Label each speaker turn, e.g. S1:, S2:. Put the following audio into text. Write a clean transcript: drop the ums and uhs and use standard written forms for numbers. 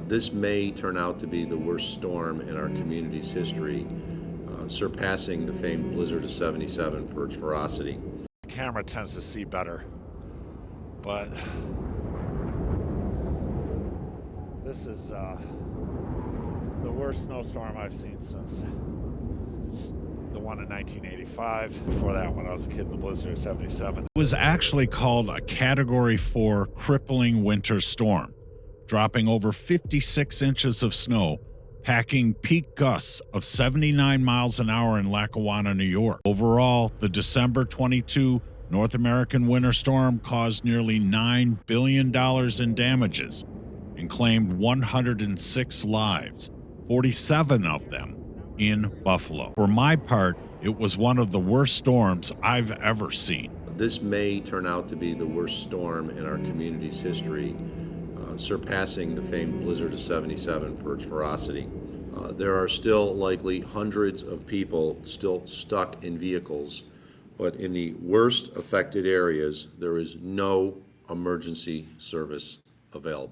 S1: This may turn out to be the worst storm in our community's history, surpassing the famed blizzard of '77 for its ferocity.
S2: The camera tends to see better, but this is the worst snowstorm I've seen since the one in 1985. Before that one, I was a kid in the blizzard of '77. It was actually called a Category 4 crippling winter storm, dropping over 56 inches of snow, packing peak gusts of 79 miles an hour in Lackawanna, New York. Overall, the December 22 North American winter storm caused nearly $9 billion in damages and claimed 106 lives, 47 of them in Buffalo. For my part, it was one of the worst storms I've ever seen.
S1: This may turn out to be the worst storm in our community's history, surpassing the famed blizzard of '77 for its ferocity. There are still likely hundreds of people still stuck in vehicles, but in the worst affected areas, there is no emergency service available.